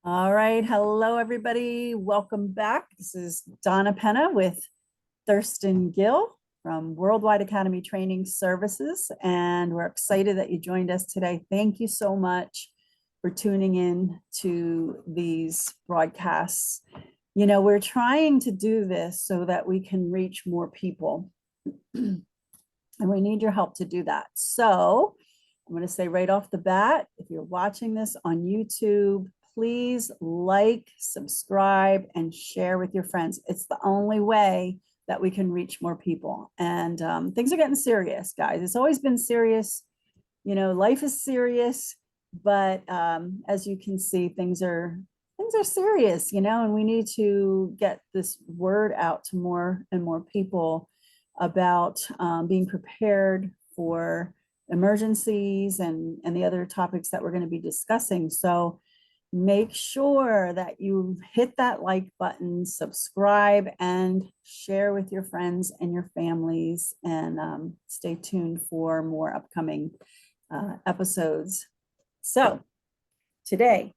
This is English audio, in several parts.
All right. Hello, everybody. Welcome back. This is Donna Penna with Thurston Gill from Worldwide Academy Training Services. And we're excited that you joined us today. Thank you so much for tuning in to these broadcasts. You know, we're trying to do this so that we can reach more people. And we need your help to do that. So I'm going to say right off the bat, if you're watching this on YouTube, please like, subscribe, and share with your friends. It's the only way that we can reach more people. And things are getting serious, guys. It's always been serious. You know, life is serious, but as you can see, things are serious, you know, and we need to get this word out to more and more people about being prepared for emergencies and the other topics that we're going to be discussing. So make sure that you hit that like button, subscribe, and share with your friends and your families, and stay tuned for more upcoming episodes. So today,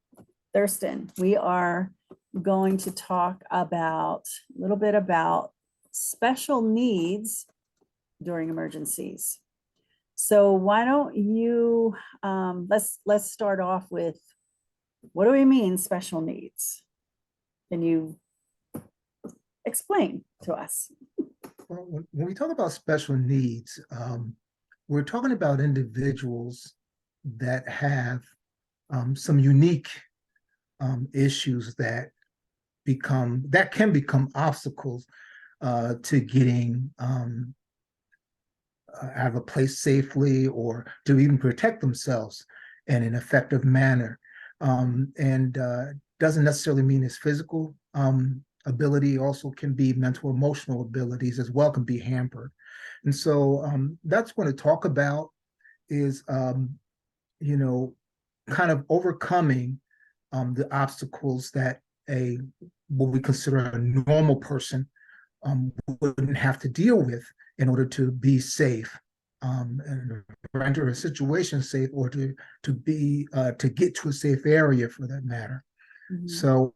Thurston, we are going to talk about a little bit about special needs during emergencies. So why don't you let's start off with, what do we mean special needs? Can you explain to us? Well, when we talk about special needs, we're talking about individuals that have some unique issues that can become obstacles to getting out of a place safely, or to even protect themselves in an effective manner. And doesn't necessarily mean it's physical ability. Also can be mental, emotional abilities as well, can be hampered. And so that's what I talk about is, you know, kind of overcoming the obstacles that what we consider a normal person wouldn't have to deal with in order to be safe, and render a situation safe, or to get to a safe area for that matter. Mm-hmm. So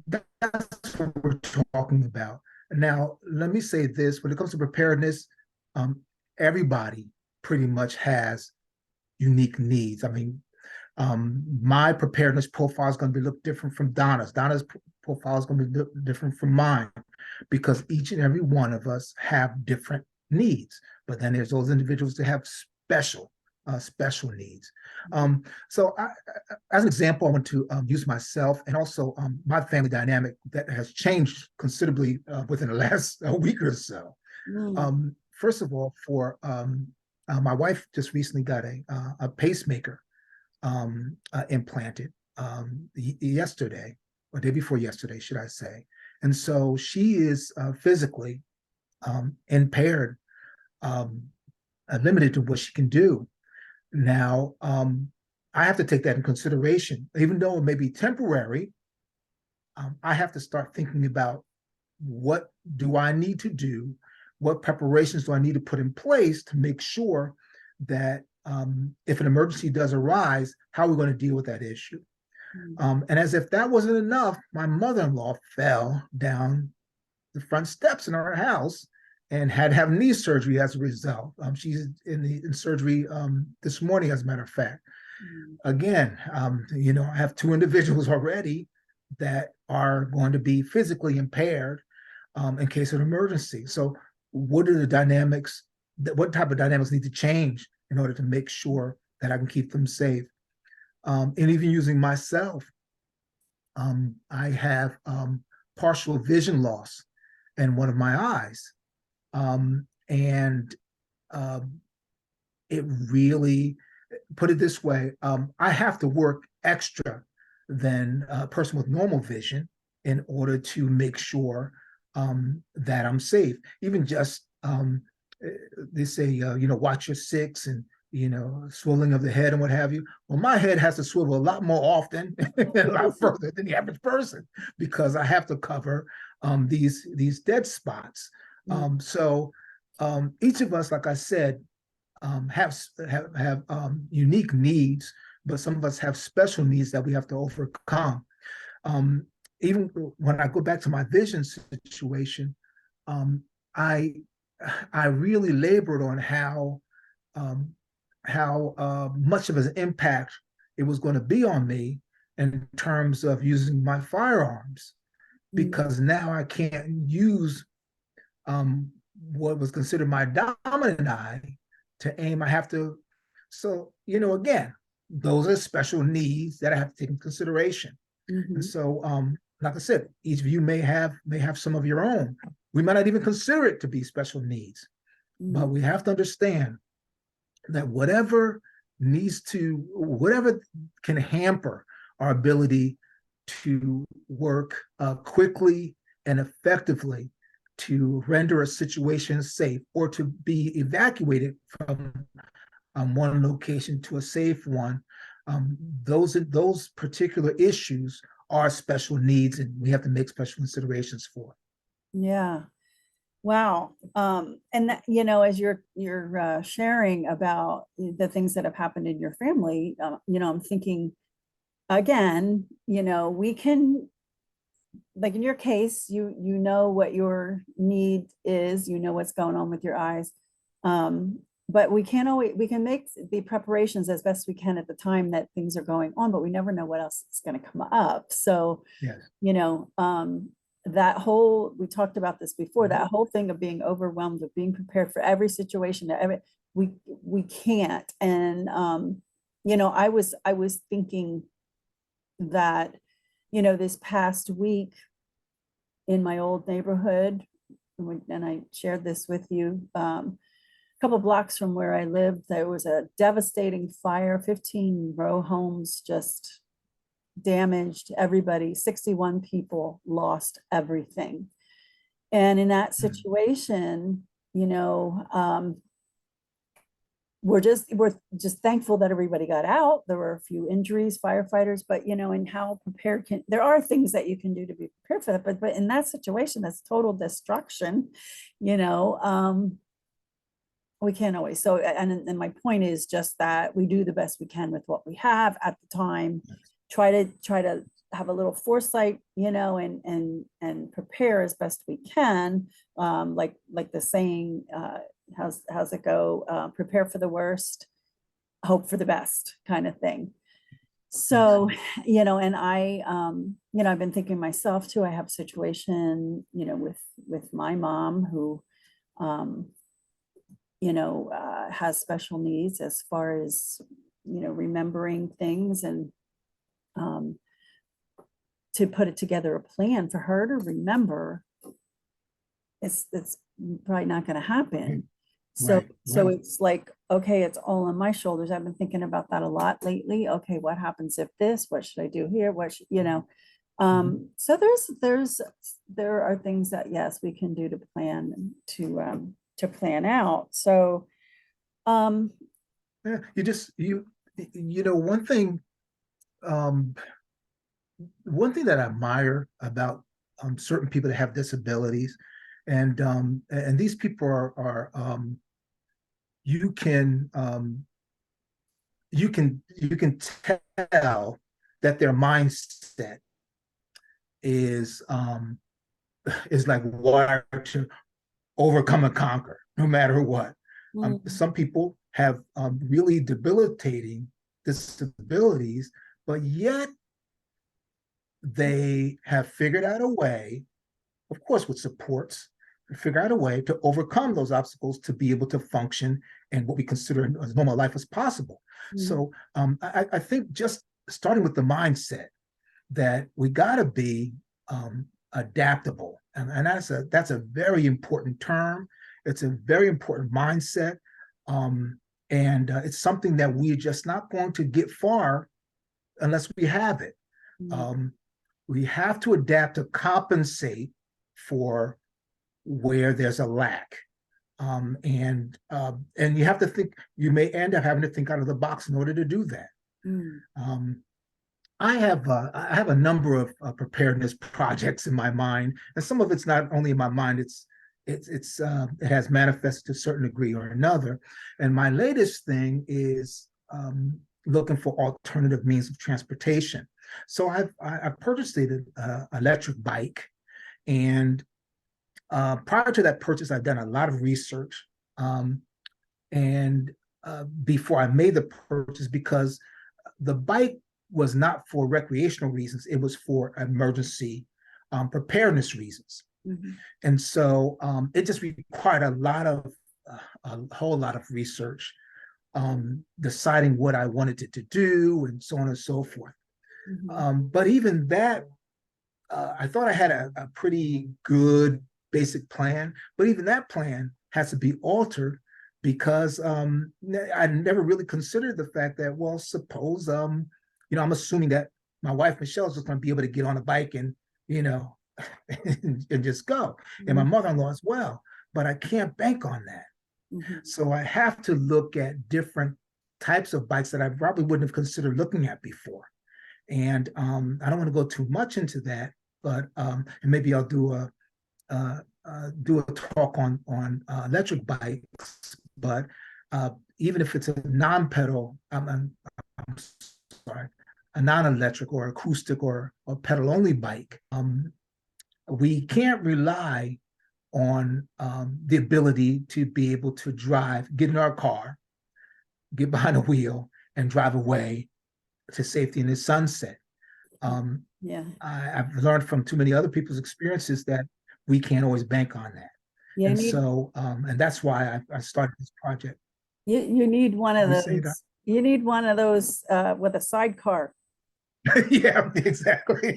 that's what we're talking about. Now, let me say this: when it comes to preparedness, everybody pretty much has unique needs. I mean, my preparedness profile is going to be look different from Donna's. Donna's profile is going to be different from mine, because each and every one of us have different needs. But then there's those individuals that have special needs. So as an example, I want to use myself, and also my family dynamic that has changed considerably within the last week or so. First of all, for my wife just recently got a pacemaker implanted yesterday, or day before yesterday, should I say. And so she is physically impaired, limited to what she can do. Now, I have to take that in consideration. Even though it may be temporary, I have to start thinking about, what do I need to do? What preparations do I need to put in place to make sure that if an emergency does arise, how are we going to deal with that issue? And as if that wasn't enough, my mother-in-law fell down the front steps in our house and had to have knee surgery as a result. She's in surgery this morning, as a matter of fact. Again, you know, I have two individuals already that are going to be physically impaired in case of an emergency. So what are the dynamics, what type of dynamics need to change in order to make sure that I can keep them safe? And even using myself, I have partial vision loss in one of my eyes. And it really, put it this way, I have to work extra than a person with normal vision in order to make sure that I'm safe. Even just, they say, you know, watch your six, and you know, swelling of the head and what have you. Well, my head has to swivel a lot more often and a lot further than the average person, because I have to cover these dead spots. So each of us, like I said, have unique needs, but some of us have special needs that we have to overcome. um, even when I go back to my vision situation, um, I I really labored on um, how much of an impact it was going to be on me in terms of using my firearms, Mm, because now I can't use um, what was considered my dominant eye to aim. I have to, so, again, those are special needs that I have to take into consideration. And mhm, so, like I said, each of you may have some of your own. We might not even consider it to be special needs, but mm, we have to understand that whatever can hamper our ability to work quickly and effectively to render a situation safe or to be evacuated from one location to a safe one, those particular issues are special needs, and we have to make special considerations for. yeah. Wow. And that, as you're sharing about the things that have happened in your family, I'm thinking again, we can, like in your case, you know what your need is, what's going on with your eyes. But we can make the preparations as best we can at the time that things are going on, but we never know what else is going to come up. So, Yes. you know, um, we talked about this before, that whole thing of being overwhelmed, of being prepared for every situation, we can't. And, I was thinking that, this past week in my old neighborhood, and I shared this with you, a couple blocks from where I lived, there was a devastating fire, 15 row homes just damaged, everybody, 61 people lost everything. And in that Mm. situation, we're just thankful that everybody got out. There were a few injuries, firefighters, but and how prepared there are things that you can do to be prepared for that. But in that situation, that's total destruction, you know. We can't always. So, and my point is just that we do the best we can with what we have at the time. Try to have a little foresight, and prepare as best we can. Like the saying, how's it go? Prepare for the worst, hope for the best, kind of thing. So, Excellent. and I've been thinking myself too. I have a situation, with my mom who, um, has special needs as far as, remembering things, and um, to put it together a plan for her to remember, it's probably not going to happen. So, Right, so right. it's like, okay, it's all on my shoulders. I've been thinking about that a lot lately. Okay, what happens if this? What should I do here? Mhm. So there are things that, yes, we can do to plan out. So, um, Yeah, um, one thing that I admire about certain people that have disabilities, and these people are you can you can tell that their mindset is um, is like wired to overcome and conquer no matter what. mm, Some people have really debilitating disabilities, but yet they have figured out a way, of course, with supports, figure out a way to overcome those obstacles to be able to function in what we consider as normal life as possible. mm, So I think just starting with the mindset that we got to be adaptable, and that's a very important term. It's a very important mindset, and it's something that we're just not going to get far unless we have it. mm, Um, we have to adapt to compensate for where there's a lack. And you have to think, you may end up having to think out of the box in order to do that. mm, Um, I have a number of preparedness projects in my mind, and some of it's not only in my mind. It has manifested to a certain degree or another. And my latest thing is looking for alternative means of transportation. So I purchased an electric bike, and prior to that purchase, I've done a lot of research, and before I made the purchase, because the bike was not for recreational reasons; it was for emergency preparedness reasons. Mhm. And so it just required a whole lot of research, deciding what I wanted it to do, and so on and so forth. Mhm. But even that, I thought I had a pretty good basic plan, but even that plan has to be altered because I never really considered the fact that, well, suppose, I'm assuming that my wife Michelle is just going to be able to get on a bike and, you know, and just go, and my Mhm. mother-in-law as well. But I can't bank on that. Mhm. So I have to look at different types of bikes that I probably wouldn't have considered looking at before. And I don't want to go too much into that, but and maybe I'll do a talk on electric bikes. But even if it's a non-pedal, I'm sorry, a non-electric or acoustic or pedal-only bike, we can't rely on the ability to be able to drive, get in our car, get behind a wheel, and drive away to safety in the sunset. Um, Yeah. I've learned from too many other people's experiences that we can't always bank on that. You And need so, and that's why I started this project. you need one of You say that? those. You need one of those with a sidecar. Yeah, exactly.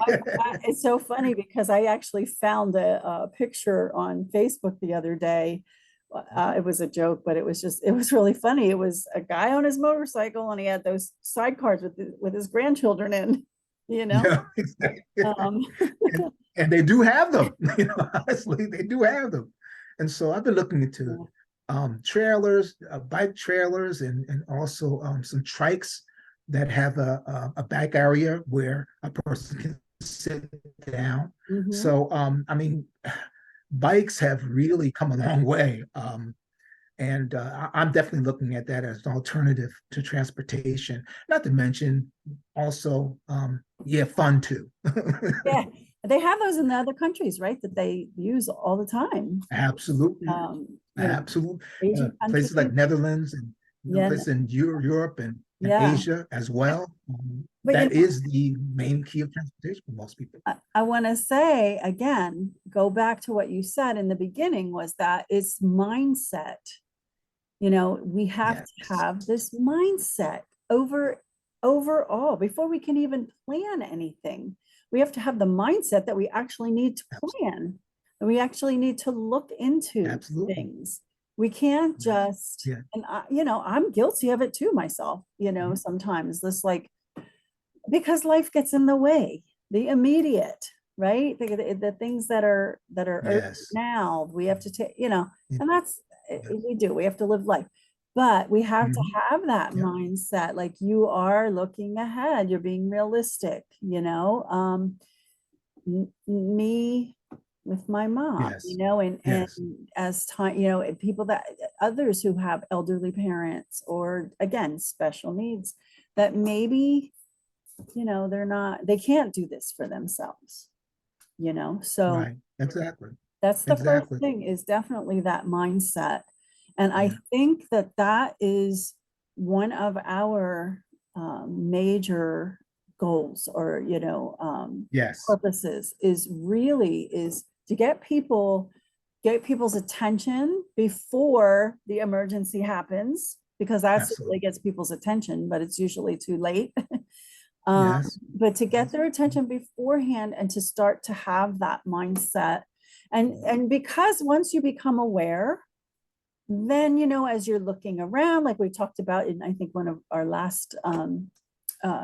It's so funny because I actually found a picture on Facebook the other day. It was a joke, but it was really funny. It was a guy on his motorcycle and he had those sidecars with his grandchildren in, you know. Yeah, exactly. Um, And they do have them. Honestly, they do have them. And so I've been looking into yeah. trailers, bike trailers, and also some trikes that have a back area where a person can sit down. Mhm. So, I mean, bikes have really come a long way. And I'm definitely looking at that as an alternative to transportation, not to mention also, yeah, fun too. Yeah, they have those in the other countries, right? That they use all the time. Absolutely. You know, Absolutely. Asian Places like countries. Netherlands and Yeah, places in Europe and yeah. Asia as well. But That is the main key of transportation for most people. I want to say again, go back to what you said in the beginning was that it's mindset. You know, we have to Yes. have this mindset overall before we can even plan anything. We have to have the mindset that we actually need to plan and we actually need to look into Absolutely. things. We can't just, Yeah. and I'm guilty of it too myself, Mhm. sometimes this like because life gets in the way, the immediate, right? The things that are urgent Yes. now, we have to take, Yeah. and that's Yeah. we have to live life. But we have to Mhm. have that Yep. mindset, like you are looking ahead, you're being realistic, me with my mom, Yes. and Yes. as time, and people that others who have elderly parents or again special needs that maybe they can't do this for themselves, so Right. Exactly. that's the first Exactly. thing is definitely that mindset. And I Yeah. think that that is one of our major goals or, Yes. purposes is to get people's attention before the emergency happens, because that's what really Absolutely. gets people's attention, but it's usually too late. Yes. But to get Yes. their attention beforehand and to start to have that mindset. And because once you become aware, then, as you're looking around, like we talked about in, I think, one of our last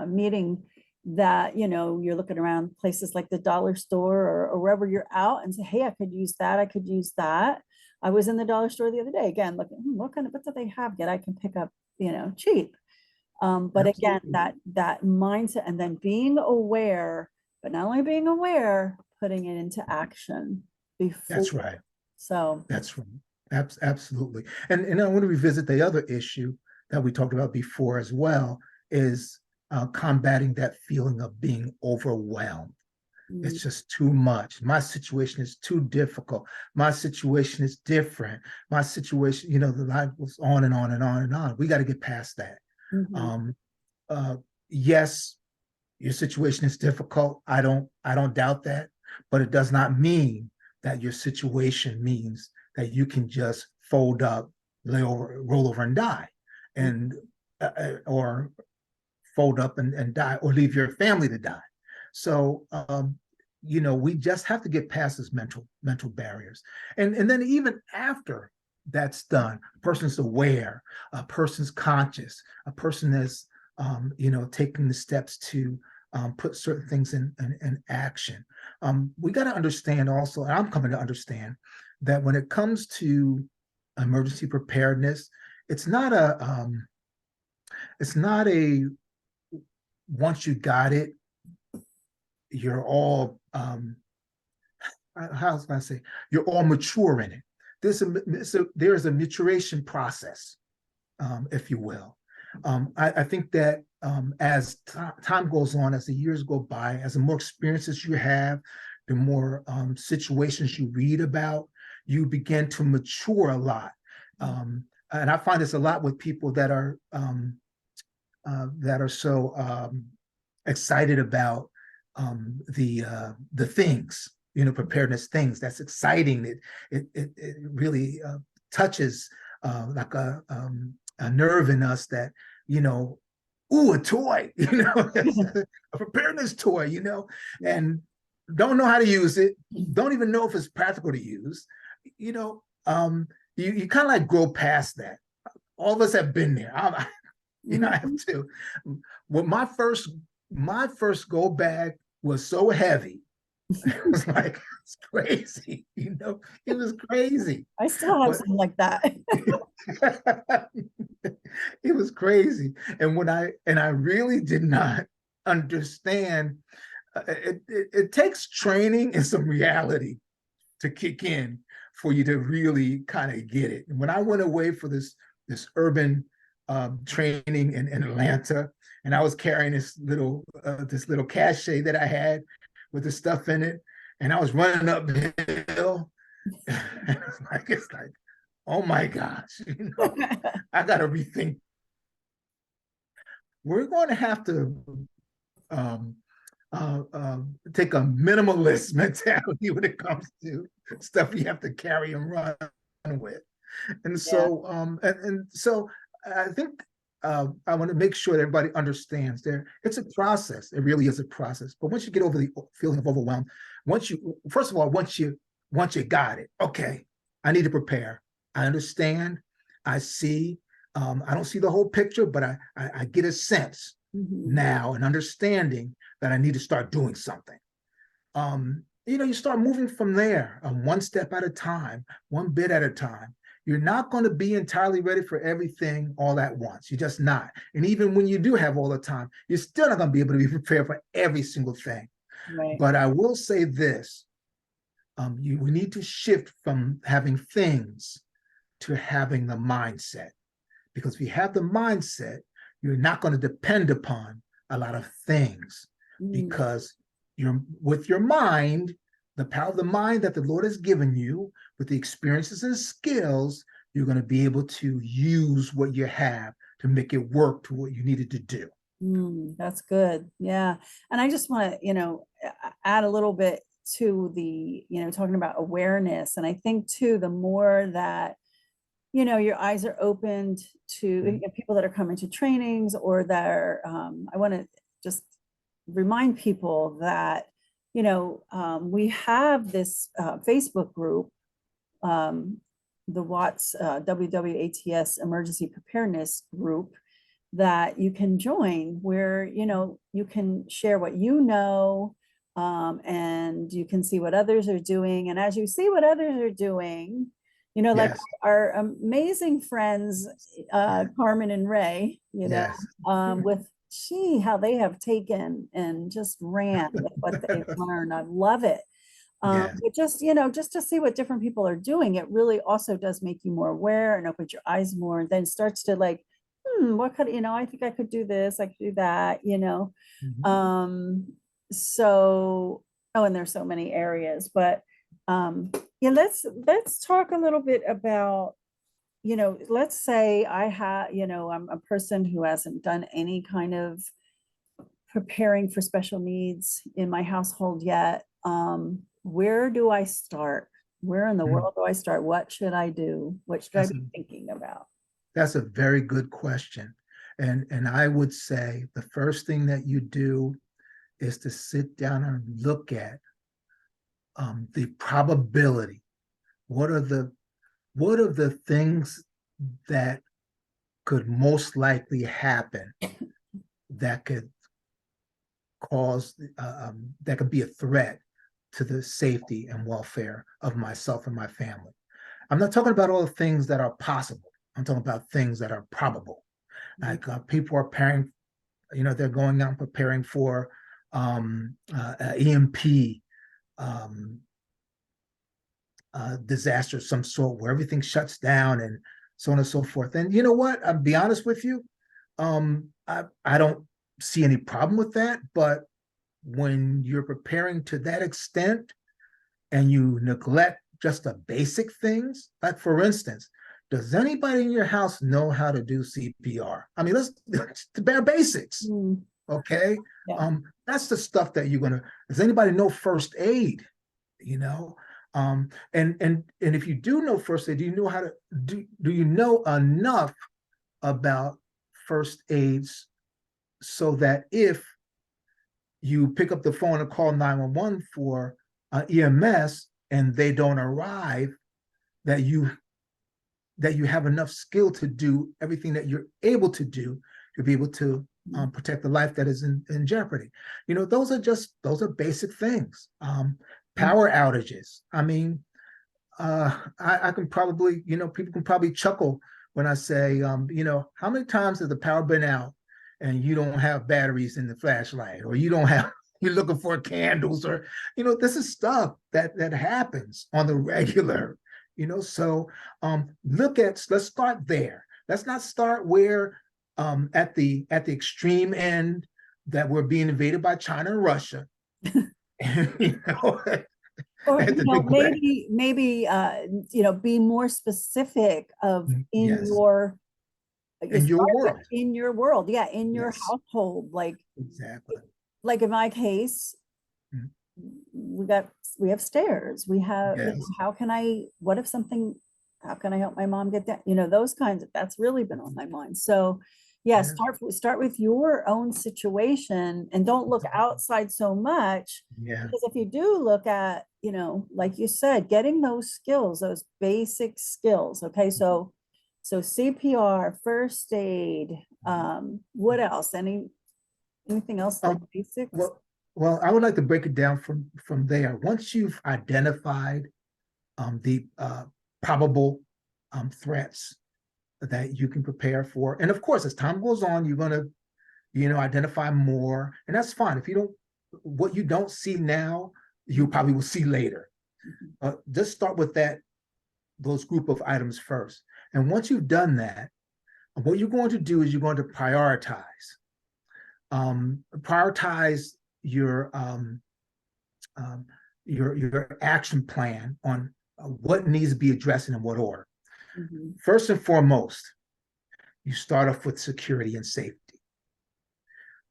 meeting, that, you're looking around places like the dollar store or wherever you're out and say, hey, I could use that. I could use that. I was in the dollar store the other day, again, looking, what do they have that I can pick up, cheap. But again, Absolutely. that mindset and then being aware, but not only being aware, putting it into action before. That's right. So That's right. Absolutely. And I want to revisit the other issue that we talked about before as well is combating that feeling of being overwhelmed. Mm, It's just too much. My situation is too difficult. My situation is different. My situation, the life goes on and on and on and on. We got to get past that. mhm, Um, yes, your situation is difficult. I don't doubt that, but it does not mean that your situation means that you can just fold up, lay over, roll over, and die, mm, and or fold up and die, or leave your family to die. So we just have to get past these mental barriers, and then even after that's done, a person's aware, a person's conscious, a person is taking the steps to put certain things in action. We got to understand also, and I'm coming to understand that when it comes to emergency preparedness, it's not a once you got it, you're all how can I say, you're all mature in it. There's a maturation process, if you will. I think that as time goes on, as the years go by, as the more experiences you have, the more situations you read about, you begin to mature a lot. And I find this a lot with people that are so excited about the things, preparedness things. That's exciting. It really touches like a nerve in us that ooh, a toy, a preparedness toy, yeah. and don't know how to use it, don't even know if it's practical to use, you know. You kind of like grow past that. All of us have been there. I have Mhm. to. Well, my first go bag was so heavy. It was like it's crazy, It was crazy, I still have but some like that. it was crazy. And I really did not understand. It takes training and some reality to kick in for you to really kind of get it. And when I went away for this urban training in Atlanta, and I was carrying this little cachet that I had with the stuff in it, and I was running uphill, and it's like, oh my gosh, I got to rethink. We're going to have to um, take a minimalist mentality when it comes to stuff you have to carry and run with. And Yeah. so, and so I think I want to make sure that everybody understands there. It's a process. It really is a process. But once you get over the feeling of overwhelm, first of all, once you got it, okay, I need to prepare. I understand. I see. I don't see the whole picture, but I get a sense Mhm. now, an understanding that I need to start doing something. You start moving from there, one step at a time, one bit at a time. You're not going to be entirely ready for everything all at once. You're just not. And even when you do have all the time, you're still not going to be able to be prepared for every single thing. Right. But I will say this: we need to shift from having things to having the mindset. Because if you have the mindset, you're not going to depend upon a lot of things, Mm, because you're with your mind, the power of the mind that the Lord has given you, with the experiences and skills, you're going to be able to use what you have to make it work to what you needed to do. that's good. Yeah. And I just want to, add a little bit to the, talking about awareness. And I think too, the more that, your eyes are opened to people that are coming to trainings, or that are, I want to just remind people that, we have this Facebook group, um, the Watts WWATS Emergency Preparedness Group, that you can join, where you can share what you know, and you can see what others are doing. And as you see what others are doing, like Yes, our amazing friends, Carmen and Ray, yes, with how they have taken and just ran with what they've learned. I love it. yes, But just, just to see what different people are doing, it really also does make you more aware and opens your eyes more, and then starts to like, what could, I think I could do this, I could do that, Mhm. Um, so, oh, and there's so many areas, but yeah, let's talk a little bit about, let's say I'm a person who hasn't done any kind of preparing for special needs in my household yet. Where do I start? Where in the Mm. world do I start? What should I do? What should I That's be a thinking about? that's a very good question. And I would say the first thing that you do is to sit down and look at the probability. What are the things that could most likely happen that could cause that could be a threat to the safety and welfare of myself and my family. I'm not talking about all the things that are possible. I'm talking about things that are probable. Like people are preparing, they're going out and preparing for EMP um, disaster of some sort where everything shuts down and so on and so forth. And you know what? I'll be honest with you. I don't see any problem with that. But when you're preparing to that extent and you neglect just the basic things, like for instance, does anybody in your house know how to do CPR? I mean, let's the bare basics. Mm, Okay. yeah. That's the stuff that you're gonna, does anybody know first aid? You know? And if you do know first aid, do you know how to do you know enough about first aids so that if you pick up the phone and call 911 for EMS and they don't arrive, that you have enough skill to do everything that you're able to do to be able to protect the life that is in jeopardy. Those are basic things. Power outages. I mean, I can probably, people can probably chuckle when I say, how many times has the power been out and you don't have batteries in the flashlight, or you don't have, you're looking for candles, or, this is stuff that happens on the regular, so let's start there. Let's not start where at the extreme end that we're being invaded by China and Russia. you know, Or, at the neglect. be more specific of Yes. you In your start with world. in your world. Yeah. In your Yes, household. exactly. Like in my case, Mhm. we have stairs. We have, Yes. what if something, how can I help my mom get that? Those kinds of, that's really been on my mind. So yeah, Yeah. start with your own situation and don't look outside so much. Yeah. Because if you do look at, like you said, getting those skills, those basic skills. Okay. So CPR, first aid, what else? Anything else like Um, basics? well, I would like to break it down from there. Once you've identified the probable threats that you can prepare for, and of course, as time goes on, you're going to, identify more, and that's fine. If you don't, what you don't see now, you probably will see later. Just start with those group of items first, and once you've done that, what you're going to do is you're going to prioritize your um, your action plan on what needs to be addressed and in what order. Mhm. First and foremost, you start off with security and safety.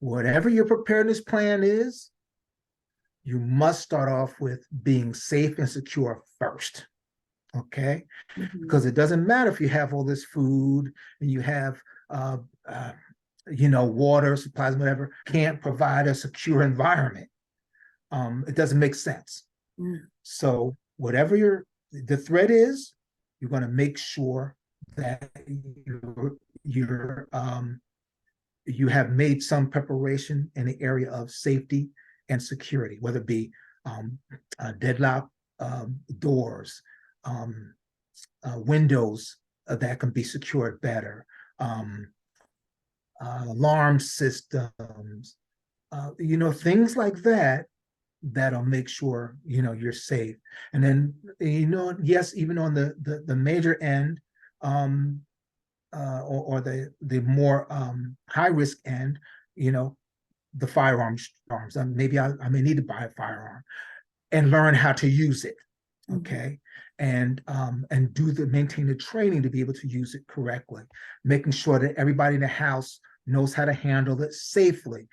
Whatever your preparedness plan is, you must start off with being safe and secure first. Okay, Mhm. because it doesn't matter if you have all this food and you have uh, uh, water supplies, whatever, can't provide a secure environment. It doesn't make sense. Mm. So whatever the threat is, you're going to make sure that you have made some preparation in the area of safety and security, whether it be deadlock doors, um, windows that can be secured better, um, alarm systems, things like that that'll make sure you're safe. And then yes, even on the major end, um or the more high risk end, the firearms. Maybe I may need to buy a firearm and learn how to use it. Okay. And maintain the training to be able to use it correctly, making sure that everybody in the house knows how to handle it safely.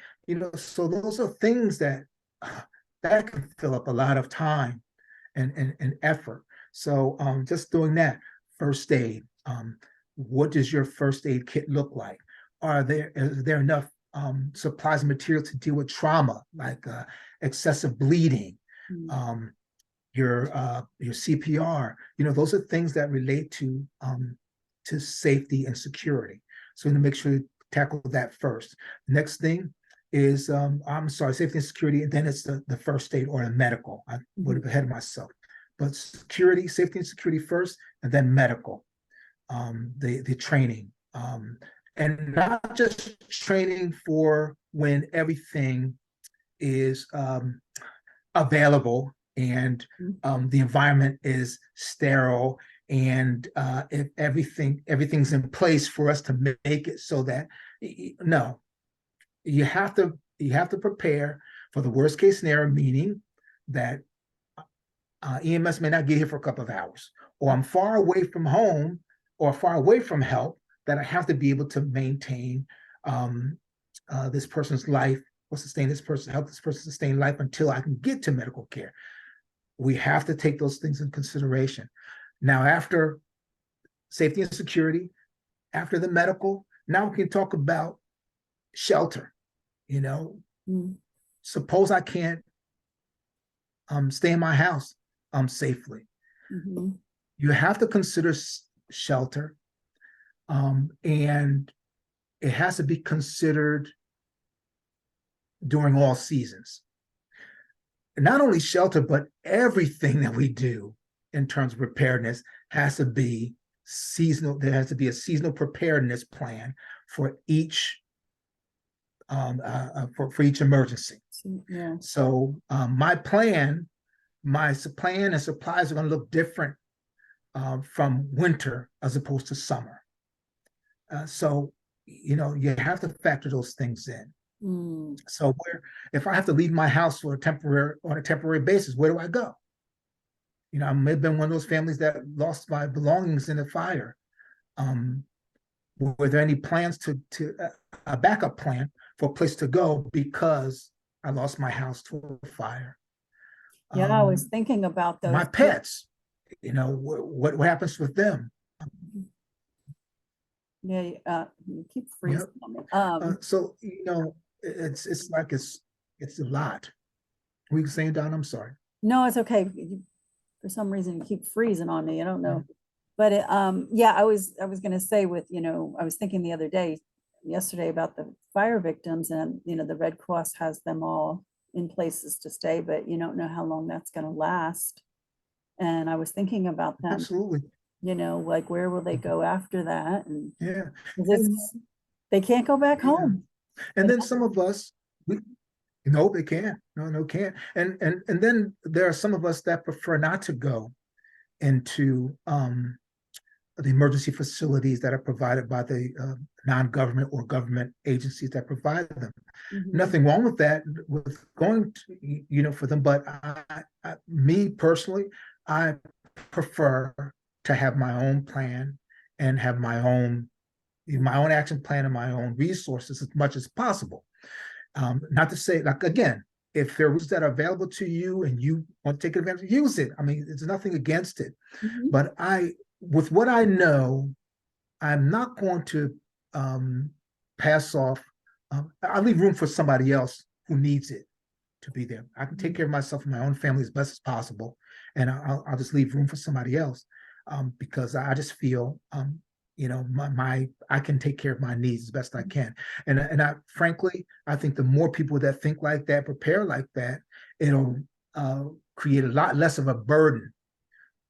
So those are things that can fill up a lot of time and effort. So just doing that. First aid. What does your first aid kit look like? Is there enough supplies and material to deal with trauma, like excessive bleeding, your CPR? Those are things that relate to safety and security. So we need to make sure to tackle that first. The next thing is safety and security, and then it's the first aid or the medical. I would have ahead of myself, but safety and security first, and then medical. The training, and not just training for when everything is available and the environment is sterile, and if everything's in place for us to make it so that no, you have to prepare for the worst case scenario, meaning that EMS may not get here for a couple of hours, or I'm far away from home or far away from help, that I have to be able to maintain this person's life, or help this person sustain life until I can get to medical care. We have to take those things in consideration. Now, after safety and security, after the medical, now we can talk about shelter. Suppose I can't stay in my house safely. You have to consider shelter, and it has to be considered during all seasons. Not only shelter, but everything that we do in terms of preparedness has to be seasonal. There has to be a seasonal preparedness plan for each for each emergency. Yeah. So my plan and supplies are going to look different from winter as opposed to summer. So you have to factor those things in. So if I have to leave my house on a temporary basis, where do I go? I may have been one of those families that lost my belongings in a fire. Were there any plans to a backup plan for a place to go because I lost my house to a fire? Yeah, I was thinking about those. My pets, what happens with them? Yeah, you keep freezing on me. So it's like it's a lot. Were you saying, Don? I'm sorry. No, it's okay. For some reason, you keep freezing on me. I don't know, but yeah, I was going to say I was thinking the other day, yesterday, about the fire victims, and the Red Cross has them all in places to stay, but you don't know how long that's going to last. And I was thinking about them. Absolutely. Like where will they go after that? And yeah, they can't go back home. And then some of us, no, they can't. No, can't. And then there are some of us that prefer not to go into the emergency facilities that are provided by the non-government or government agencies that provide them. Nothing wrong with that, with going to, for them. But me personally, I prefer to have my own plan and have my own action plan and my own resources as much as possible. Not to say, like, again, if there are routes that are available to you and you want to take advantage, use it. I mean, there's nothing against it. But with what I know, I'm not going to pass off. I'll leave room for somebody else who needs it to be there. I can take care of myself and my own family as best as possible, and I'll just leave room for somebody else because I just feel I can take care of my needs as best I can. And I frankly, I think the more people that think like that, prepare like that, it'll create a lot less of a burden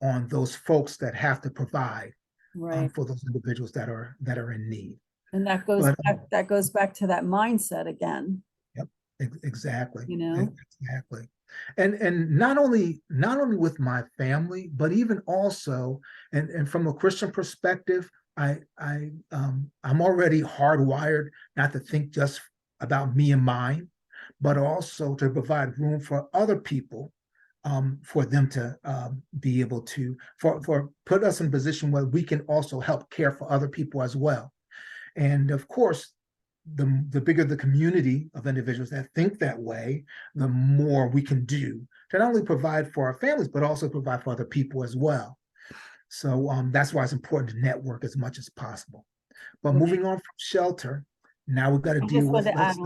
on those folks that have to provide for those individuals that are in need. And that goes back to that mindset again. Yep, exactly. Exactly. And not only with my family, but even also, and from a Christian perspective, I'm already hardwired not to think just about me and mine, but also to provide room for other people, for them to be able to for put us in a position where we can also help care for other people as well. And of course, the bigger the community of individuals that think that way, the more we can do to not only provide for our families, but also provide for other people as well. So that's why it's important to network as much as possible. But moving on from shelter, now we've got to I deal just want with, to add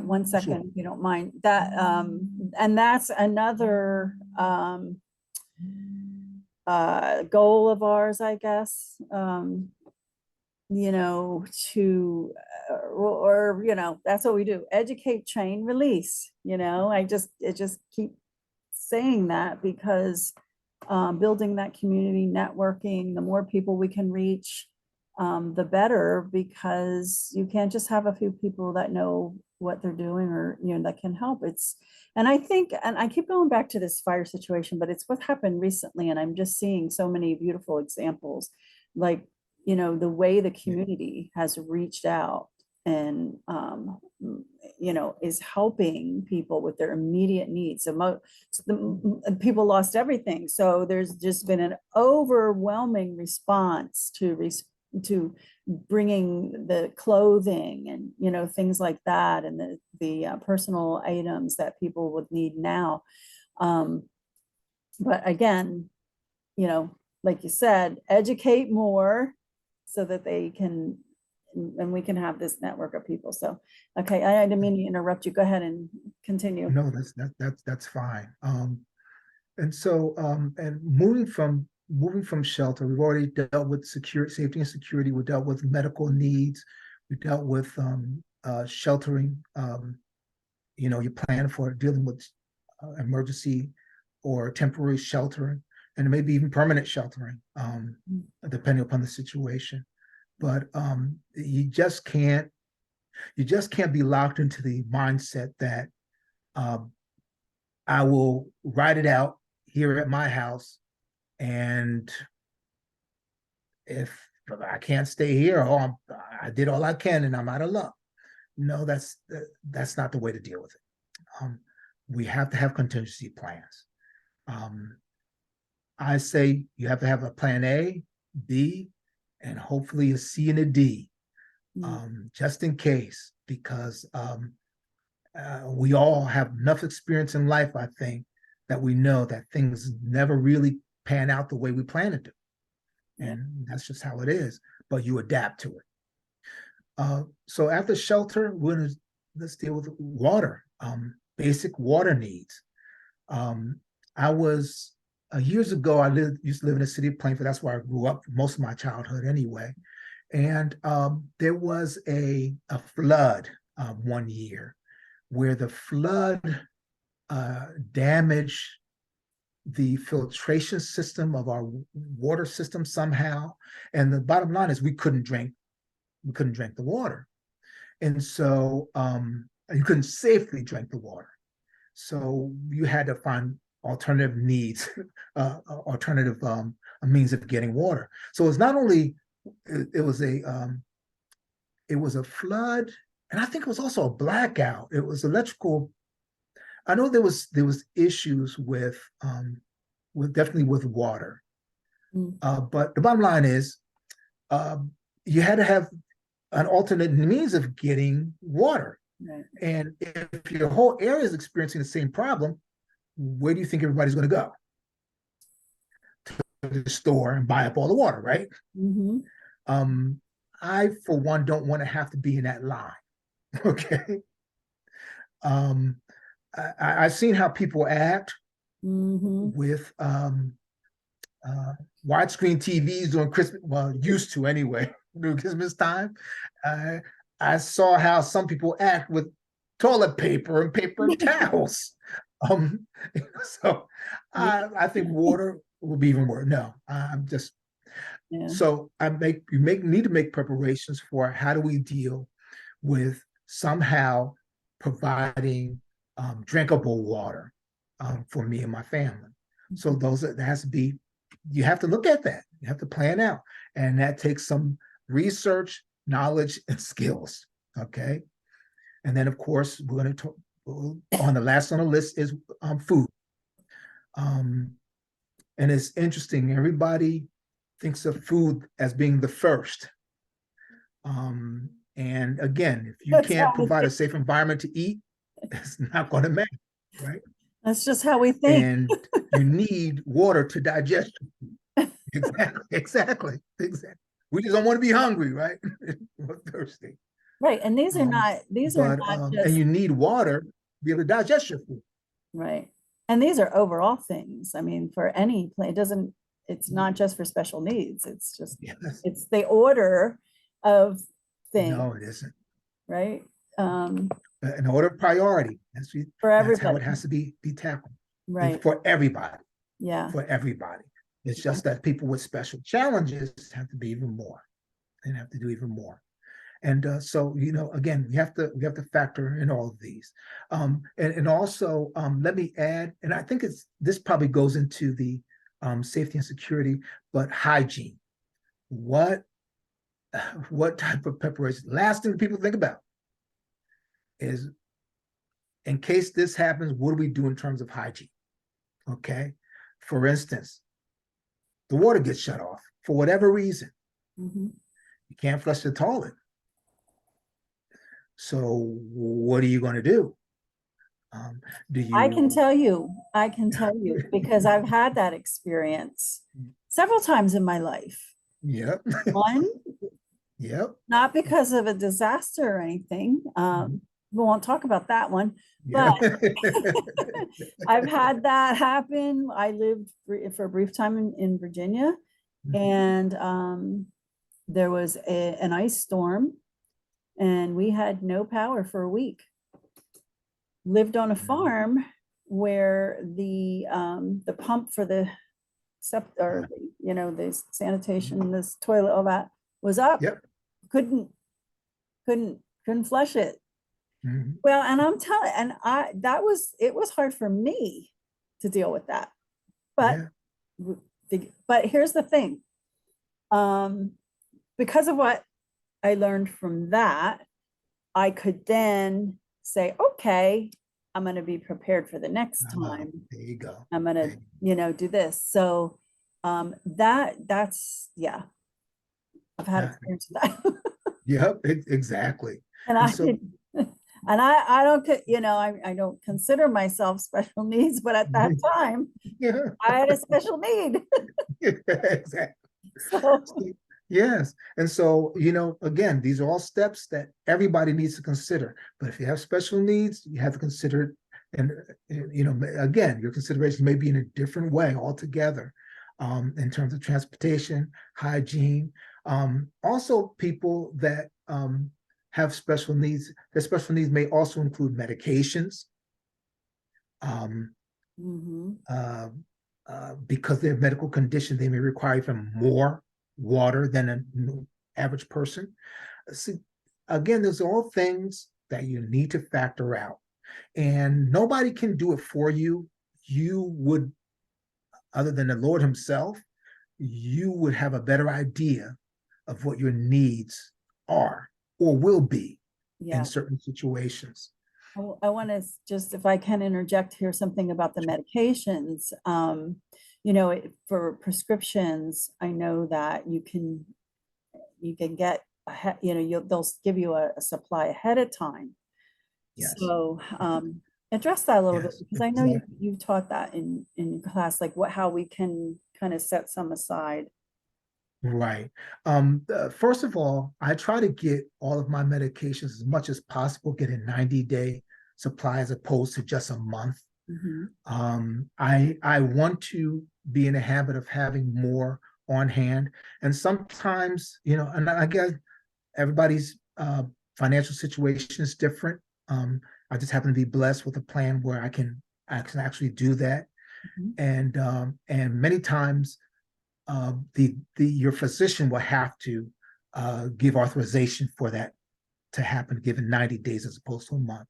one sure. second, if you don't mind, that, and that's another goal of ours, I guess. You know, to, or, you know, that's what we do, educate, train, release, you know, I just keep saying that because building that community networking, the more people we can reach, the better, because you can't just have a few people that know what they're doing, or, you know, that can help. And I think, and I keep going back to this fire situation, but it's what happened recently. And I'm just seeing so many beautiful examples, like, you know, the way the community has reached out and, you know, is helping people with their immediate needs. So people lost everything. So there's just been an overwhelming response to bringing the clothing and, you know, things like that, and the personal items that people would need now. But again, you know, like you said, educate more so that they can, and we can have this network of people. So, okay, I didn't mean to interrupt you. Go ahead and continue. No, that's fine. And so, and moving from shelter, we've already dealt with security, safety and security. We dealt with medical needs. We dealt with sheltering. You know, you plan for dealing with emergency or temporary sheltering, and maybe even permanent sheltering, depending upon the situation. But you just can't be locked into the mindset that I will ride it out here at my house, and if I can't stay here, or I did all I can and I'm out of luck. No, that's not the way to deal with it. We have to have contingency plans. I say you have to have a plan A, B, and hopefully a C and a D, just in case, because we all have enough experience in life, I think, that we know that things never really pan out the way we plan to do. And that's just how it is, but you adapt to it. So after shelter, let's deal with water, basic water needs. I was years ago, used to live in the city of Plainfield. That's where I grew up most of my childhood anyway. And there was a flood one year where the flood damaged the filtration system of our water system somehow. And the bottom line is we couldn't drink the water. And so you couldn't safely drink the water. So you had to find alternative needs, alternative means of getting water. So it's not only it was a flood, and I think it was also a blackout. It was electrical. I know there was issues with definitely with water, but the bottom line is you had to have an alternate means of getting water. Right. And if your whole area is experiencing the same problem, where do you think everybody's going to go? To the store and buy up all the water, right? Mm-hmm. I, for one, don't want to have to be in that line. Okay. I've seen how people act with widescreen TVs during Christmas. Well, used to anyway, during Christmas time. I saw how some people act with toilet paper and paper towels. So I think water will be even worse. No, I'm just so need to make preparations for how do we deal with somehow providing drinkable water for me and my family. So that has to be you have to look at that. You have to plan out. And that takes some research, knowledge, and skills. Okay. And then, of course, we're going to talk on the last on the list is food. And it's interesting. Everybody thinks of food as being the first. And again, if you That's can't how we provide a think. safe environment to eat, it's not going to matter, right? That's just how we think. And you need water to digest. Exactly. We just don't want to be hungry, right? We're thirsty. Right. And these are not And just you need water to be able to digest your food. right. And these are overall things. I mean, for any play, it's not just for special needs. It's just, Yes. it's the order of things, No, it isn't. right? An order of priority. That's For how everybody, it has to be tackled. right? For everybody. Yeah. For everybody. It's just that people with special challenges have to be even more. And have to do even more. And so, again, we have to factor in all of these. And also, let me add, and I think this probably goes into the safety and security, but hygiene. What type of preparation? Last thing people think about is, in case this happens, what do we do in terms of hygiene? Okay. For instance, the water gets shut off for whatever reason. Mm-hmm. You can't flush the toilet. So what are you going to do? Do you? I can tell you because I've had that experience several times in my life. Yep. One, Yep. not because of a disaster or anything. We won't talk about that one, Yeah. but I've had that happen. I lived for a brief time in Virginia, and there was an ice storm, and we had no power for a week. Lived on a farm where the pump for the the sanitation, this toilet, all that was up. Yep. Couldn't flush it. Well, and I'm telling, and it was hard for me to deal with that. But but here's the thing. Because of what I learned from that, I could then say, okay, I'm going to be prepared for the next time. There you go. I'm going to, do this. So that's, yeah, I've had experience with that. Yep, exactly. And I don't, I don't consider myself special needs, but at that time, I had a special need. Exactly. So, yes. And so, again, these are all steps that everybody needs to consider. But if you have special needs, you have to consider it. And, again, your consideration may be in a different way altogether, in terms of transportation, hygiene. Also, people that have special needs, their special needs may also include medications. Because their medical condition, they may require even more water than an average person. See, again, those are all things that you need to factor out. And nobody can do it for you. You would, other than the Lord himself, you would have a better idea of what your needs are or will be in certain situations. I want to just, if I can interject here, something about the medications. For prescriptions, I know that you can get they'll give you a supply ahead of time. Yes. So address that a little bit, because I know you've taught that in class, like how we can kind of set some aside. Right. First of all, I try to get all of my medications as much as possible, get a 90-day supply as opposed to just a month. I want to be in the habit of having more on hand. And sometimes, and I guess everybody's financial situation is different. I just happen to be blessed with a plan where I can actually do that. And many times your physician will have to give authorization for that to happen, given 90 days as opposed to a month.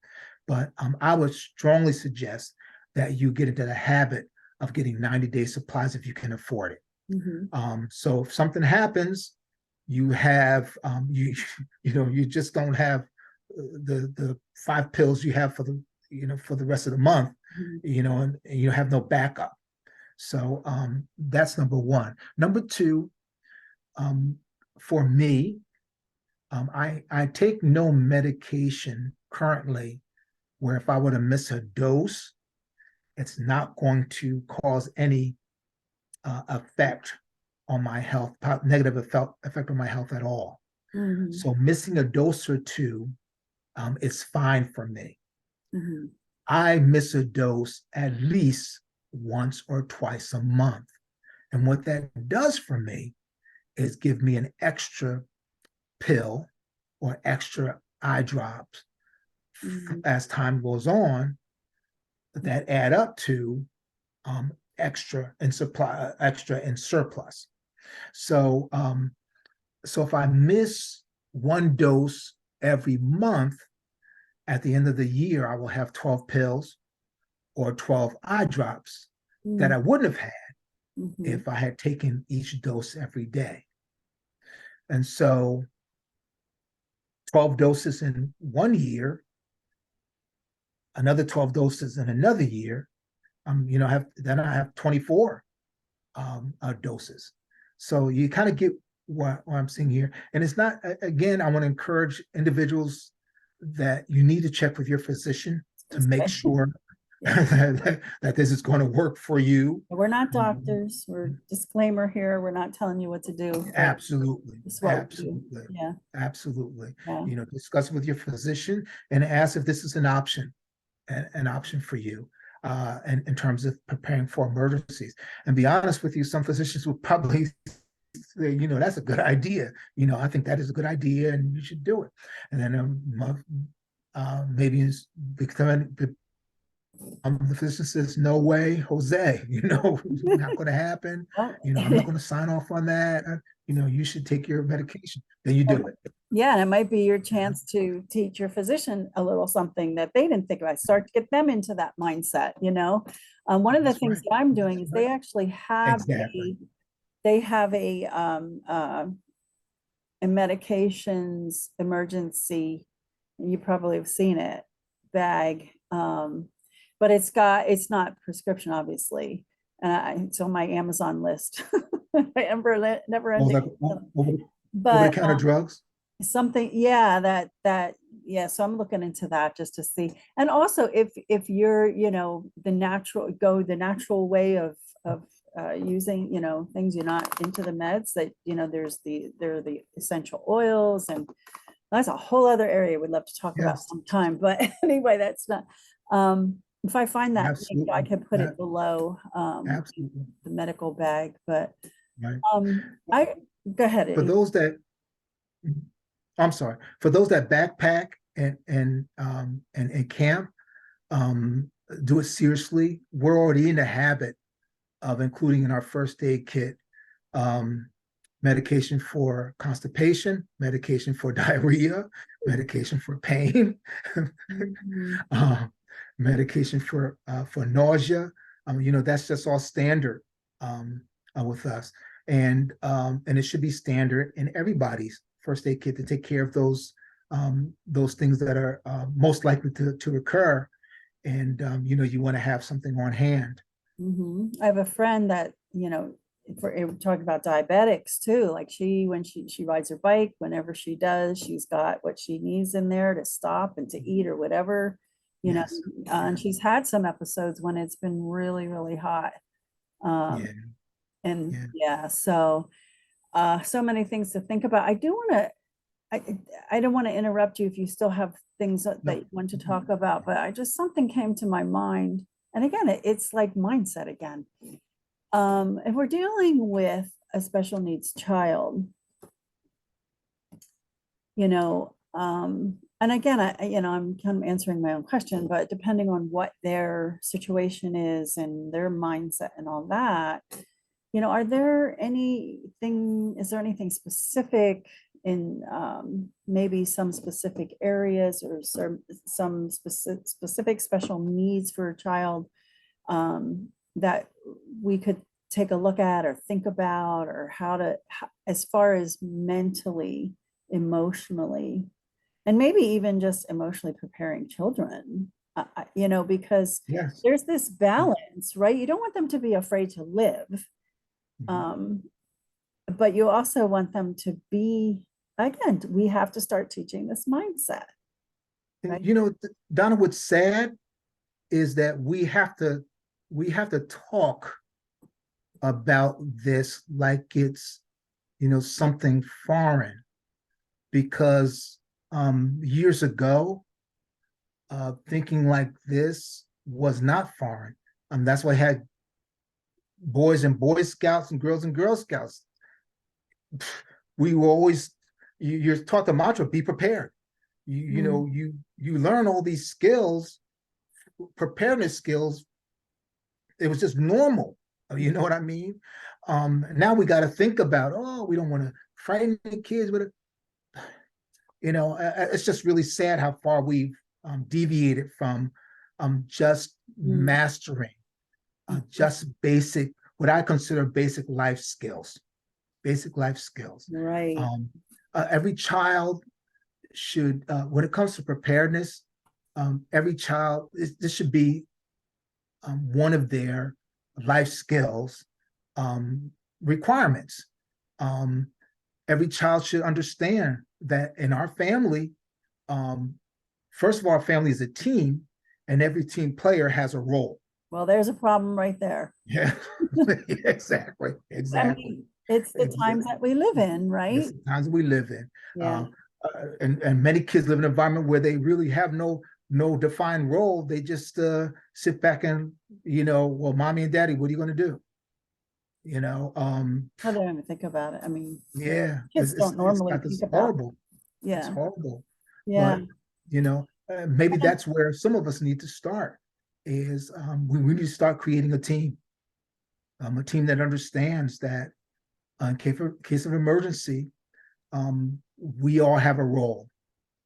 But I would strongly suggest that you get into the habit of getting 90-day supplies if you can afford it. Mhm. So if something happens, you have you just don't have the 5 pills you have for the for the rest of the month, Mhm. and you have no backup. So that's number one. Number two, um, for me, I take no medication currently where if I were to miss a dose, it's not going to cause any effect on my health, negative effect on my health at all. Mhm. So missing a dose or two, it's fine for me. Mhm. I miss a dose at least once or twice a month. And what that does for me is give me an extra pill or extra eye drops Mhm. as time goes on that add up to extra in surplus. So so if I miss one dose every month, at the end of the year, I will have 12 pills or 12 eye drops that I Mhm. wouldn't have had Mhm. if I had taken each dose every day. And so 12 doses in one year, another 12 doses in another year, I have 24 doses. So you kind of get what I'm seeing here. And it's not, again, I want to encourage individuals that you need to check with your physician to make sure Yeah. that this is going to work for you. We're not doctors. We're disclaimer here. We're not telling you what to do, but Absolutely, it's what we do. absolutely, Yeah. absolutely. Yeah. Discuss with your physician and ask if this is an option, an option for you. And in terms of preparing for emergencies, and be honest with you, some physicians will probably say, that's a good idea. I think that is a good idea, and you should do it. And then maybe it's becoming the physician says, "No way, Jose. Not going to happen. Well, I'm not going to sign off on that. You should take your medication." Then you do it. yeah, and it might be your Yeah, chance to teach your physician a little something that they didn't think about. Start to get them into that mindset. One of the that's things right. that I'm That's doing is right. they actually have Exactly. a medications emergency, and you probably have seen it, bag. But it's not prescription, obviously. It's on my Amazon list. Never What was ending. that? Over the But counter drugs? something, yeah, yeah, so I'm looking into that just to see. And also if you're, the natural way of using, things, you're not into the meds, that, there are the essential oils, and that's a whole other area we'd love to talk about Yes, sometime. But anyway, that's not, if I find that link, I absolutely. can put it below Absolutely. the medical bag. But Right. I go ahead. For those that, I'm sorry, for those that backpack and camp, um, do it seriously. We're already in the habit of including in our first aid kit um, medication for constipation, medication for diarrhea, medication for pain, Mhm. uh, medication for nausea. That's just all standard um, with us, and it should be standard in everybody's first aid kit to take care of those things that are most likely to occur, and you want to have something on hand. I have a friend that, we're talking about diabetics too. Like when she rides her bike, whenever she does, she's got what she needs in there to stop and to eat or whatever, you know. Yes, And yes, she's had some episodes when it's been really, really hot. Um, yeah, and yeah. yeah, so many things to think about. I, I don't want to interrupt you if you still have things that No, you want to talk about, but something came to my mind. And again, it's like mindset again. If we're dealing with a special needs child, and again, I'm kind of answering my own question, but depending on what their situation is and their mindset and all that, is there anything specific in maybe some specific areas or some specific special needs for a child that we could take a look at or think about, or as far as mentally, emotionally, and maybe even just emotionally preparing children, because Yes. there's this balance, right? You don't want them to be afraid to live, Mhm. um, but you also want them to be, again, we have to start teaching this mindset, And right? Donna, what's sad is that we have to talk about this like it's something foreign, because years ago, thinking like this was not foreign. That's why I had boys and Boy Scouts and Girl Scouts. We were always, you're taught the mantra, be prepared. Mm. You learn all these skills, preparedness skills. It was just normal. You know what I mean? Now we got to think about, oh, we don't want to frighten the kids with it. It's just really sad how far we've deviated from just Mm. mastering just basic, what I consider basic life skills. Basic life skills. Right. Um, every child should, when it comes to preparedness, every child, this should be one of their life skills requirements. Um, every child should understand that in our family, um, first of all, our family is a team, and every team player has a role. Well, there's a problem right there. Yeah, exactly, I exactly. mean, it's the Exactly. times that we live in, It's right? the times we live in. Yeah. Uh, and many kids live in an environment where they really have no defined role. They just sit back and, well, mommy and daddy, what are you going to do? You know, um, I don't even think about it. I mean, yeah, kids don't it's normally got think this about, horrible. It's yeah, horrible. yeah. But maybe that's where some of us need to start. Is we need to start creating a team that understands that in case of emergency, we all have a role.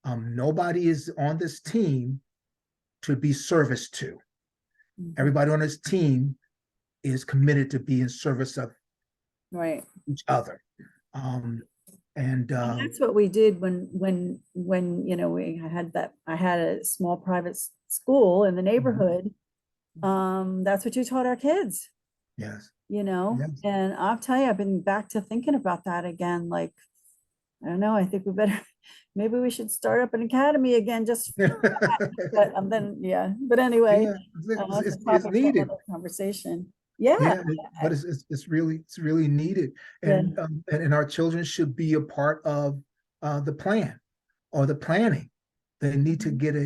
Nobody is on this team to be service to. Mhm. Everybody on this team is committed to be in service of Right. each other. Um, and And that's what we did when, I had a small private school in the neighborhood. That's what you taught our kids, yes, yes. and I'll tell you, I've been back to thinking about that again. Like, I don't know, I think we better, maybe we should start up an academy again, just, but then, yeah, but anyway, Yeah, that's a it's topic for needed. another conversation. Yeah, Yeah, but it's really needed, yeah. and our children should be a part of the plan or the planning. They need to Mhm. get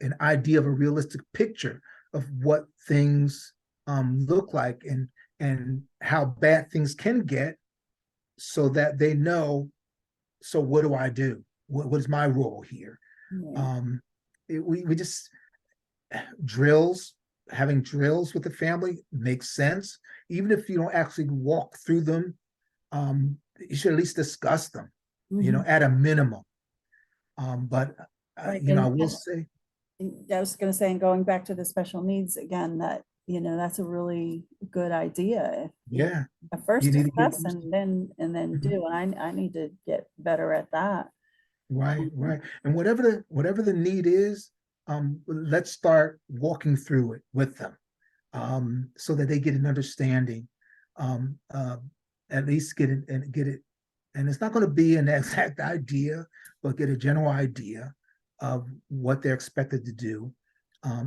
an idea of a realistic picture of what things look like, and how bad things can get, so that they know. So what do I do? What is my role here? Yeah. Um, we just drills, having drills with the family makes sense. Even if you don't actually walk through them, you should at least discuss them, Mhm. at a minimum. But Right. I will say, And I was going to say, and going back to the special needs again, that, that's a really good idea. If yeah, at first you need to get discuss used to. and then Mhm. do, and I need to get better at that. Right, Mhm. right. And whatever the need is, let's start walking through it with them, so that they get an understanding, um, uh, at least get it. And it's not going to be an exact idea, but get a general idea of what they're expected to do,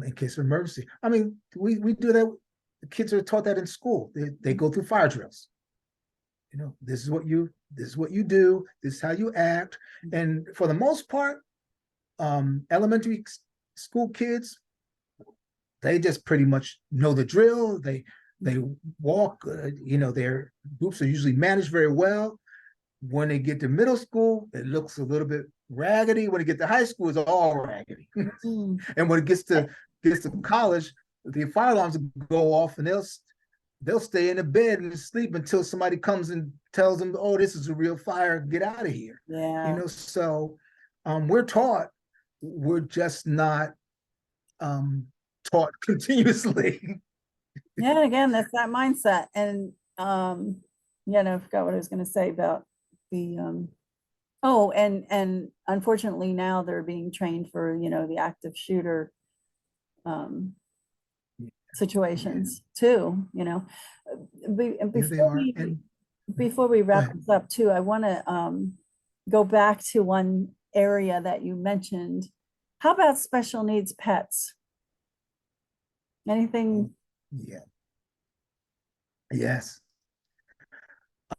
in case of emergency. I mean, we do that. The kids are taught that in school. They go through fire drills. This is what you do. This is how you act. And for the most part, elementary school kids, they just pretty much know the drill. They walk. Their groups are usually managed very well. When they get to middle school, it looks a little bit raggedy. When they get to high school, it's all raggedy. Mhm. And when it gets to college, the fire alarms go off, and they'll stay in the bed and sleep until somebody comes and tells them, "Oh, this is a real fire. Get out of here." Yeah. So we're taught. We're just not taught continuously. Yeah, and again, that's that mindset. And yeah, no, I forgot what I was gonna say about the oh, and unfortunately now they're being trained for, the active shooter um Yeah, situations too, and yeah, they before are. we And go wrap ahead. this up too, I want to go back to one area that you mentioned. How about special needs pets? Anything, Yeah, yes.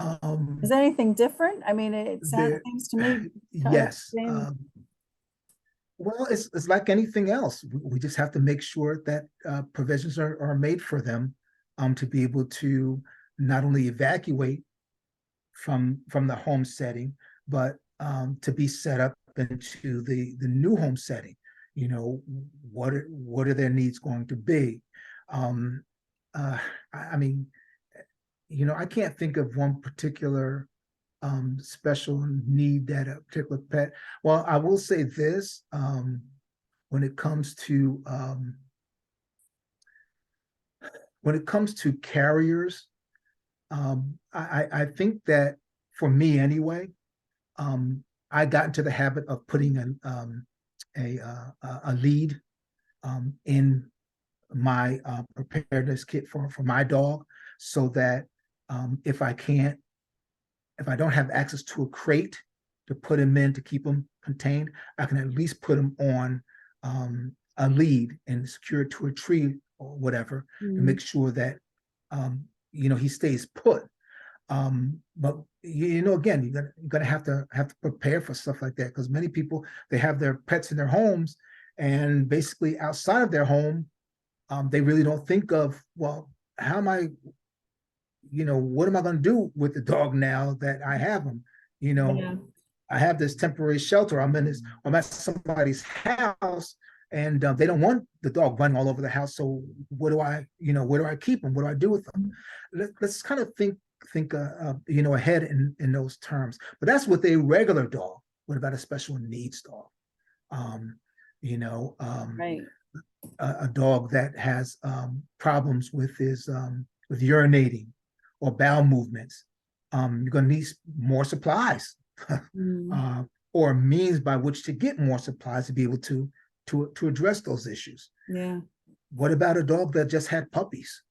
is Um, anything different? I mean, there, seems to me kind of yes. the same. Well, it's like anything else. We just have to make sure that provisions are made for them to be able to not only evacuate from the home setting, but to be set up into the new home setting. You know, what are their needs going to be? Um, I mean, I can't think of one particular special need that a particular pet. Well, I will say this: when it comes to carriers, I think that for me anyway, I got into the habit of putting a lead in my preparedness kit for my dog, so that if I don't have access to a crate to put him in to keep him contained, I can at least put him on a lead and secure it to a tree or whatever to Mm, make sure that he stays put. But again, you're gonna have to prepare for stuff like that, because many people, they have their pets in their homes, and basically outside of their home, they really don't think of, well, how am I, what am I going to do with the dog now that I have him? You know, yeah. I have this temporary shelter. I'm at somebody's house, and they don't want the dog running all over the house. So where do I keep him? What do I do with them? Let's kind of think ahead in those terms. But that's with a regular dog. What about a special needs dog? Um, you know, Right. a dog that has problems with urinating or bowel movements. You're going to need more supplies, Mm, uh, or means by which to get more supplies to be able to address those issues. yeah. What about a dog that just had puppies,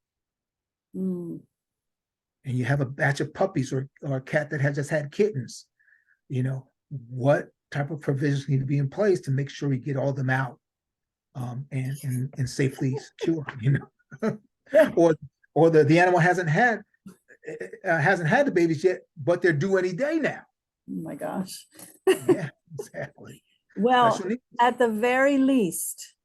Mm, and you have a batch of puppies, or a cat that has just had kittens? What type of provisions need to be in place to make sure we get all of them out and safely secure? yeah. or the animal hasn't had the babies yet, but they're due any day now. Oh my gosh. Yeah, exactly. Well, Special needs. at the very least,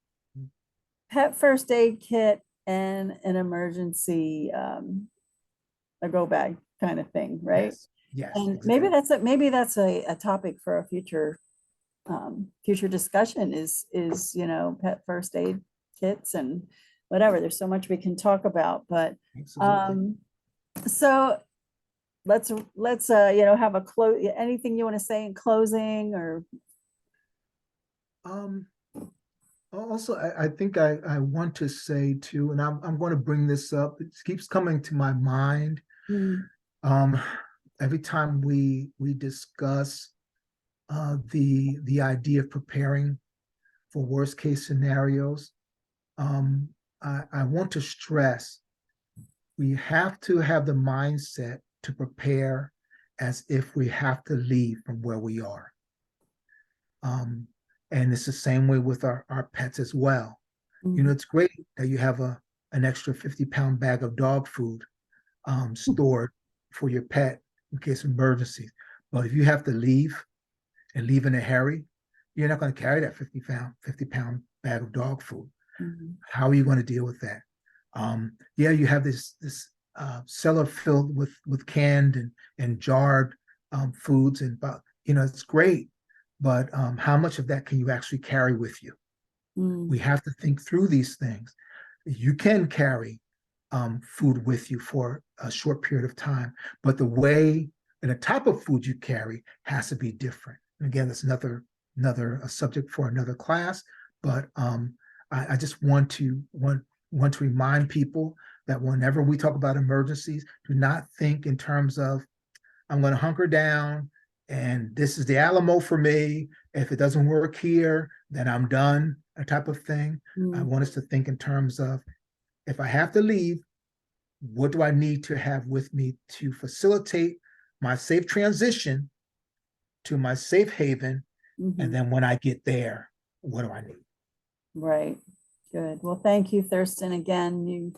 pet first aid kit and an emergency a go bag kind of thing, right? Yes, yes, And maybe exactly. that's a topic for a future discussion is pet first aid kits and whatever. There's so much we can talk about, but Absolutely. um so let's have a close, anything you want to say in closing or Um, Also, I think I want to say too, and I'm going to bring this up. It keeps coming to my mind. mm, Um, every time we discuss the idea of preparing for worst case scenarios, um, I want to stress we have to have the mindset to prepare as if we have to leave from where we are. Um, and it's the same way with our pets as well. mm, It's great that you have an extra 50-pound bag of dog food stored for your pet in case of emergencies. But if you have to leave and leave in a hurry, you're not going to carry that 50-pound bag of dog food. mm, How are you going to deal with that? Yeah, you have this cellar filled with canned and jarred foods, and it's great, but how much of that can you actually carry with you? We mm, have to think through these things. You can carry food with you for a short period of time, but the way and the type of food you carry has to be different. And again, that's another a subject for another class. But I just want to remind people that whenever we talk about emergencies, do not think in terms of, I'm going to hunker down and this is the Alamo for me. If it doesn't work here, then I'm done, a type of thing. I want us to think in terms of, if I have to leave, what do I need to have with me to facilitate my safe transition to my safe haven? And then when I get there, what do I need? Right. Good. Well, thank you, Thurston. Again,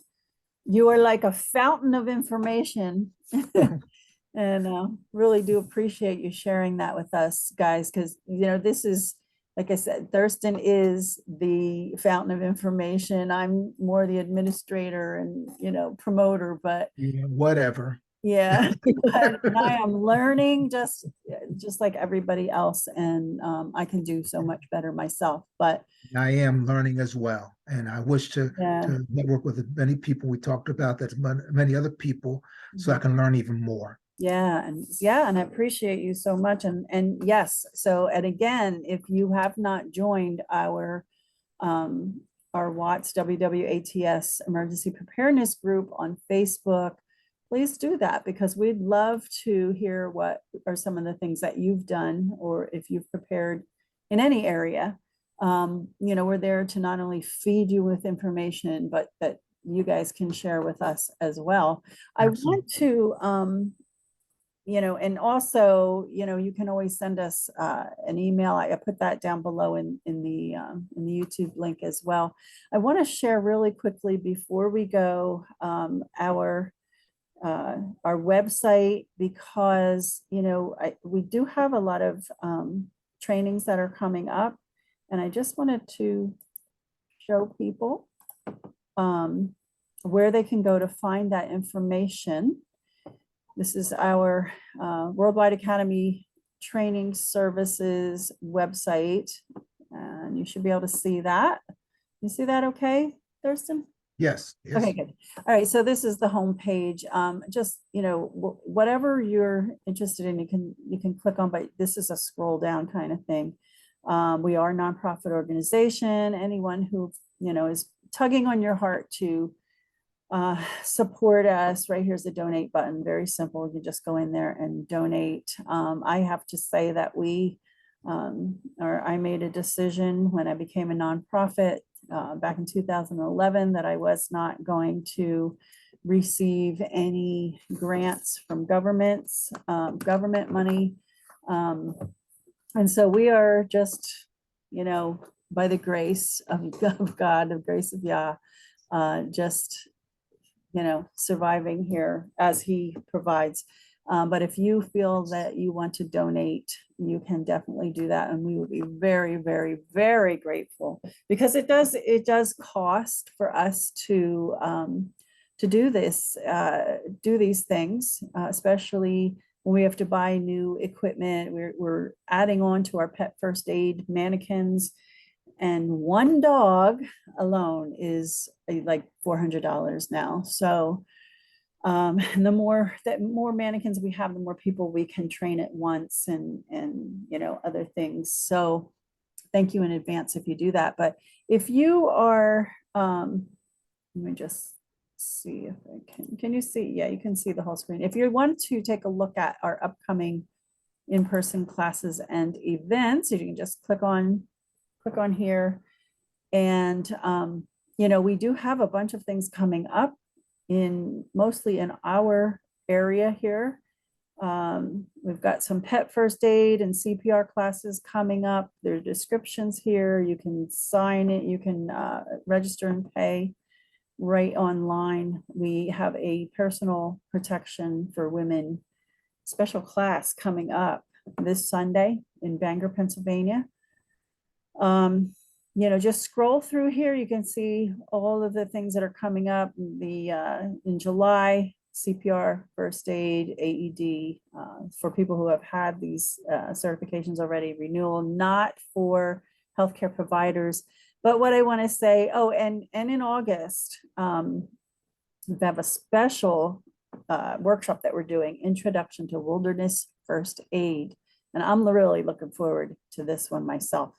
you are like a fountain of information. And really do appreciate you sharing that with us, guys, because, this is, like I said, Thurston is the fountain of information. I'm more the administrator and, promoter, but Whatever. yeah, but I am learning just like everybody else, and I can do so much better myself. But I am learning as well, and I wish to yeah, network with as many people we talked about, that's many other people, so I can learn even more. and I appreciate you so much. And yes, so, and again, if you have not joined our WATS WWATS Emergency Preparedness Group on Facebook, please do that, because we'd love to hear what are some of the things that you've done, or if you've prepared in any area. We're there to not only feed you with information, but that you guys can share with us as well. I want to, and also, you can always send us an email. I put that down below in the YouTube link as well. I want to share really quickly before we go our website, because we do have a lot of trainings that are coming up, and I just wanted to show people where they can go to find that information. This is our Worldwide Academy Training Services website, and you should be able to see that. You see that okay, Thurston? Yes. Okay, good. All right, so this is the home page. Just, whatever you're interested in, you can click on, but this is a scroll down kind of thing. We are a nonprofit organization. Anyone who, is tugging on your heart to support us, right here's the donate button. Very simple. You just go in there and donate. I have to say that I made a decision when I became a nonprofit back in 2011 that I was not going to receive any grants from government money. And so we are just, by the grace of God, the grace of Yah, just, surviving here as He provides. But if you feel that you want to donate, you can definitely do that. And we would be very, very, very grateful, because it does cost for us to do this, do these things, especially when we have to buy new equipment. We're adding on to our pet first aid mannequins, and one dog alone is like $400 now. So and the more mannequins we have, the more people we can train at once, and other things. So thank you in advance if you do that. But if you are, let me just see if I can you see? Yeah, you can see the whole screen. If you want to take a look at our upcoming in-person classes and events, you can just click on here. And we do have a bunch of things coming up, mostly in our area here. We've got some pet first aid and CPR classes coming up. There are descriptions here. You can sign it. You can register and pay right online. We have a personal protection for women special class coming up this Sunday in Bangor, Pennsylvania. Just scroll through here. You can see all of the things that are coming up. In July, CPR, first aid, AED, for people who have had these certifications already, renewal, not for healthcare providers. But what I want to say, and in August, we have a special workshop that we're doing, Introduction to Wilderness First Aid. And I'm really looking forward to this one myself.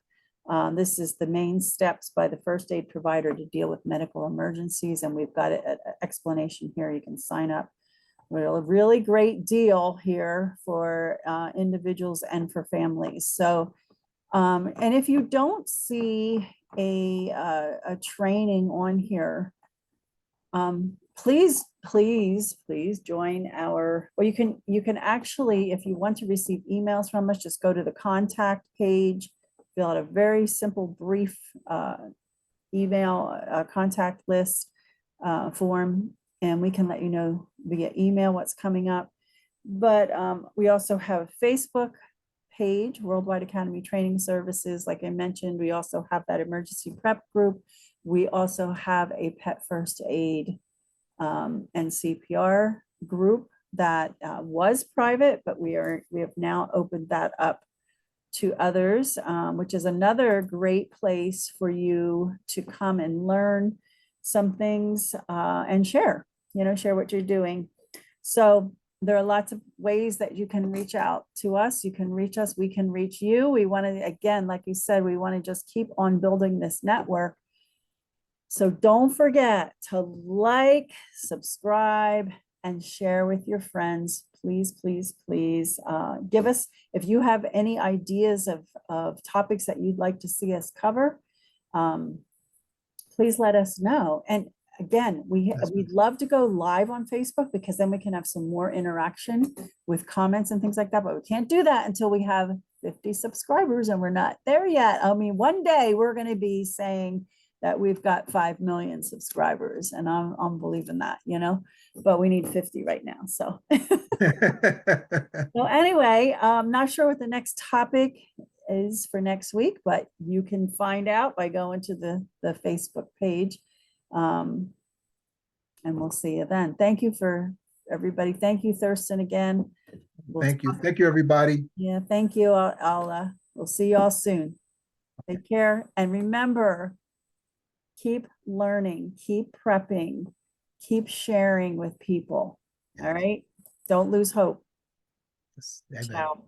This is the main steps by the first aid provider to deal with medical emergencies, and we've got an explanation here. You can sign up. A really great deal here for individuals and for families. So, and if you don't see a training on here, please join our, or you can actually, if you want to receive emails from us, just go to the contact page, fill out a very simple, brief email contact list form, and we can let you know via email what's coming up. But we also have a Facebook page, Worldwide Academy Training Services. Like I mentioned, we also have that emergency prep group. We also have a pet first aid and CPR group that was private, but we have now opened that up to others, which is another great place for you to come and learn some things and share what you're doing. So there are lots of ways that you can reach out to us. You can reach us, we can reach you. We want to, again, like you said, we want to just keep on building this network. So don't forget to like, subscribe, and share with your friends. Please, please, please give us, if you have any ideas of topics that you'd like to see us cover, please let us know. And again, we'd love to go live on Facebook, because then we can have some more interaction with comments and things like that. But we can't do that until we have 50 subscribers, and we're not there yet. I mean, one day we're going to be saying that we've got 5 million subscribers, and I'm believing that, but we need 50 right now. So, well, anyway, I'm not sure what the next topic is for next week, but you can find out by going to the Facebook page. And we'll see you then. Thank you for everybody. Thank you, Thurston, again. Thank you. Thank you, everybody. Yeah, thank you. We'll see you all soon. Take care. And remember, keep learning, keep prepping, keep sharing with people. All right. Don't lose hope. Yes, Ciao.